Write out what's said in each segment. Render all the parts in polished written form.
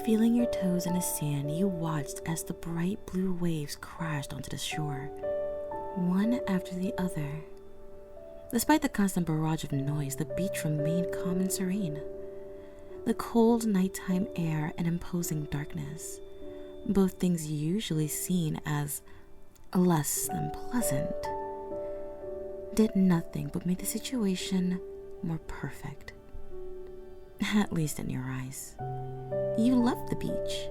Feeling your toes in the sand, you watched as the bright blue waves crashed onto the shore, one after the other. Despite the constant barrage of noise, the beach remained calm and serene. The cold nighttime air and imposing darkness, both things usually seen as less than pleasant, did nothing but make the situation more perfect. At least in your eyes. You loved the beach.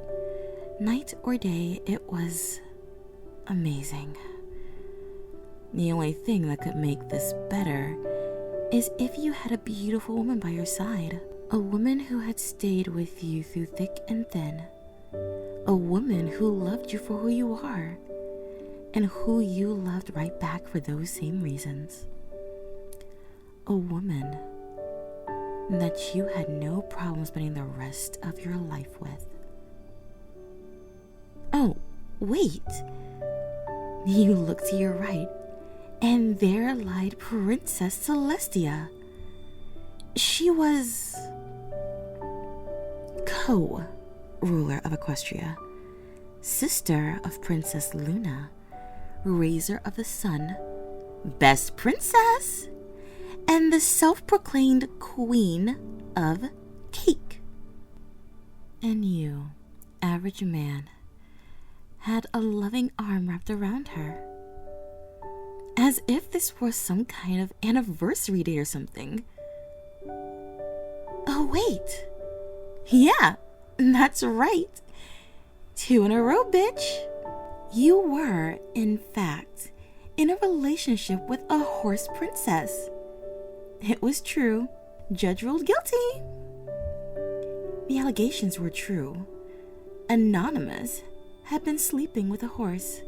Night or day, it was amazing. The only thing that could make this better is if you had a beautiful woman by your side. A woman who had stayed with you through thick and thin. A woman who loved you for who you are, and who you loved right back for those same reasons. A woman that you had no problem spending the rest of your life with. Oh, wait. You looked to your right, and there lied Princess Celestia. She was co-ruler of Equestria, sister of Princess Luna, raiser of the sun, best princess, and the self-proclaimed queen of cake. And you, average man, had a loving arm wrapped around her, as if this was some kind of anniversary day or something. Oh, wait. Yeah, that's right. 2 in a row, bitch. You were, in fact, in a relationship with a horse princess. It was true. Judge ruled guilty. The allegations were true. Anonymous had been sleeping with a horse.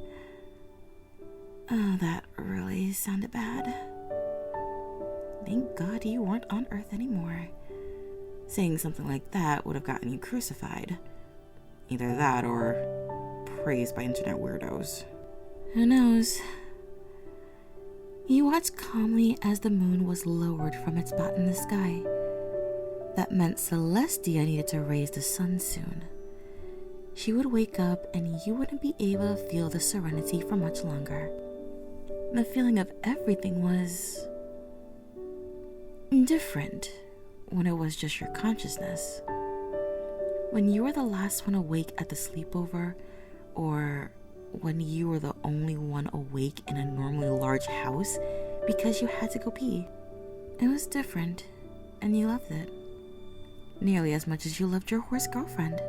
Oh, that really sounded bad. Thank God you weren't on Earth anymore. Saying something like that would have gotten you crucified. Either that or praised by internet weirdos. Who knows? You watched calmly as the moon was lowered from its spot in the sky. That meant Celestia needed to raise the sun soon. She would wake up and you wouldn't be able to feel the serenity for much longer. The feeling of everything was different when it was just your consciousness. When you were the last one awake at the sleepover, or when you were the only one awake in a normally large house because you had to go pee. It was different, and you loved it. Nearly as much as you loved your horse girlfriend.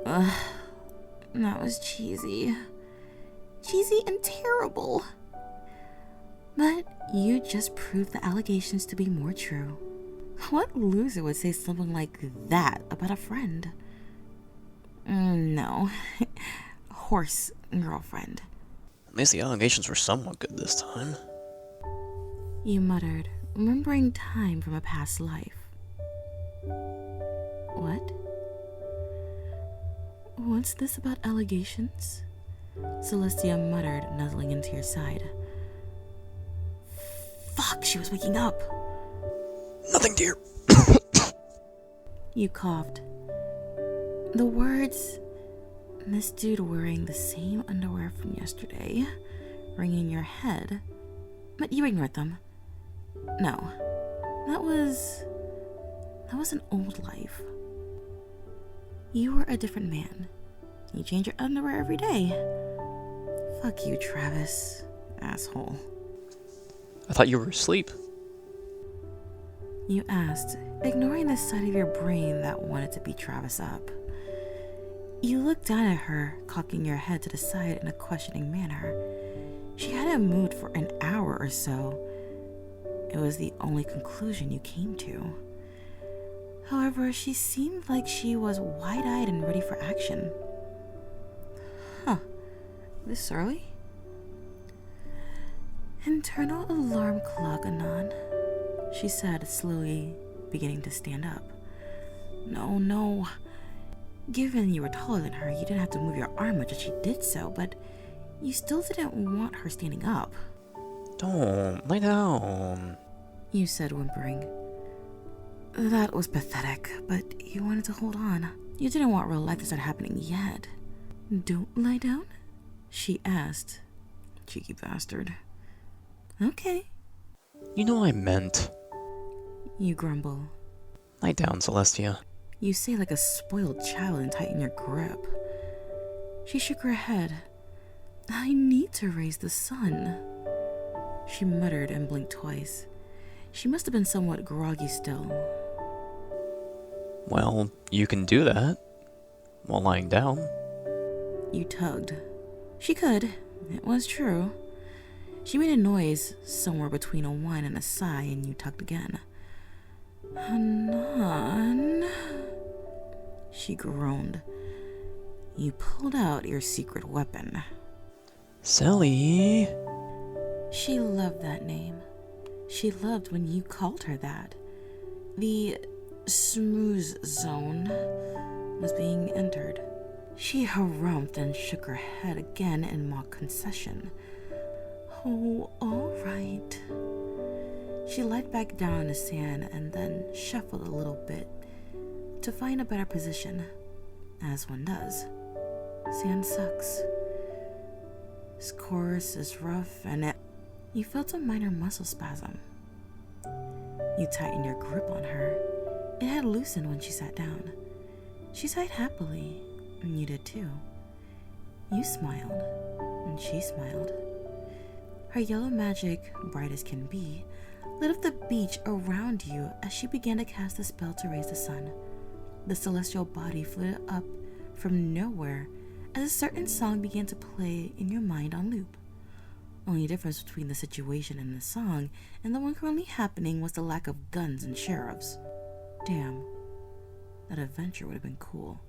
Ugh, that was cheesy. Cheesy and terrible. But you just proved the allegations to be more true. What loser would say something like that about a friend? No. Horse girlfriend. At least the allegations were somewhat good this time. You muttered, remembering time from a past life. What? What's this about allegations? Celestia muttered, nuzzling into your side. Fuck, she was waking up. Nothing, dear. You coughed. The words, this dude wearing the same underwear from yesterday, ringing in your head, but you ignored them. No, that was an old life. You were a different man. You change your underwear every day. Fuck you, Travis. Asshole. I thought you were asleep. You asked, ignoring the side of your brain that wanted to beat Travis up. You looked down at her, cocking your head to the side in a questioning manner. She hadn't moved for an hour or so. It was the only conclusion you came to. However, she seemed like she was wide-eyed and ready for action. Huh. This early? Internal alarm clock, Anon, she said, slowly beginning to stand up. No. Given you were taller than her, you didn't have to move your arm much as she did so, but you still didn't want her standing up. Don't, lay down, you said, whimpering. That was pathetic, but you wanted to hold on. You didn't want real life to start happening yet. Don't lie down? She asked. Cheeky bastard. Okay. You know I meant. You grumble. Lie down, Celestia. You say like a spoiled child and tighten your grip. She shook her head. I need to raise the sun. She muttered and blinked twice. She must have been somewhat groggy still. Well, you can do that while lying down. You tugged. She could. It was true. She made a noise somewhere between a whine and a sigh, and you tugged again. Anon. She groaned. You pulled out your secret weapon. Sally. She loved that name. She loved when you called her that. The smooth zone was being entered. She harumphed and shook her head again in mock concession. Oh, all right. She lied back down in the sand and then shuffled a little bit to find a better position, as one does. Sand sucks. It's coarse, it's rough, and you felt a minor muscle spasm. You tightened your grip on her. It had loosened when she sat down. She sighed happily, and you did too. You smiled, and she smiled. Her yellow magic, bright as can be, lit up the beach around you as she began to cast a spell to raise the sun. The celestial body floated up from nowhere as a certain song began to play in your mind on loop. Only difference between the situation in the song and the one currently happening was the lack of guns and sheriffs. Damn, that adventure would have been cool.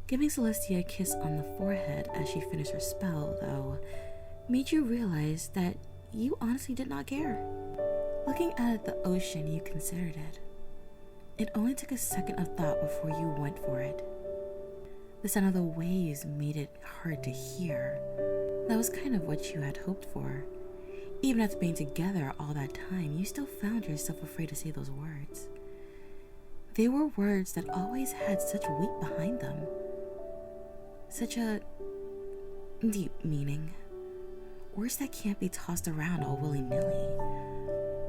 Giving Celestia a kiss on the forehead as she finished her spell, though, made you realize that you honestly did not care. Looking out at the ocean, you considered it. It only took a second of thought before you went for it. The sound of the waves made it hard to hear. That was kind of what you had hoped for. Even after being together all that time, you still found yourself afraid to say those words. They were words that always had such weight behind them. Such a deep meaning. Words that can't be tossed around all willy-nilly.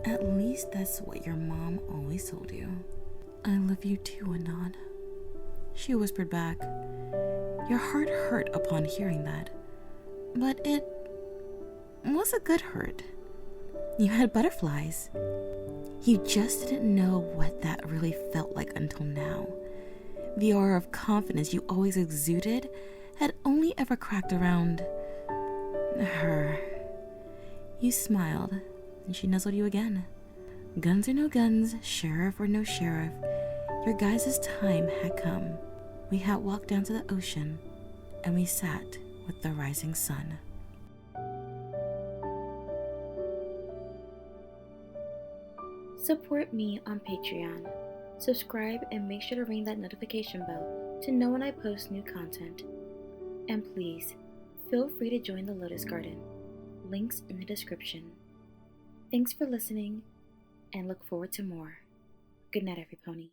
At least that's what your mom always told you. I love you too, Anon. She whispered back. Your heart hurt upon hearing that. But it was a good hurt. You had butterflies. You just didn't know what that really felt like until now. The aura of confidence you always exuded had only ever cracked around her. You smiled, and she nuzzled you again. Guns or no guns, sheriff or no sheriff, your guys' time had come. We had walked down to the ocean, and we sat with the rising sun. Support me on Patreon. Subscribe and make sure to ring that notification bell to know when I post new content. And please, feel free to join the Lotus Garden. Links in the description. Thanks for listening, and look forward to more. Good night, every pony.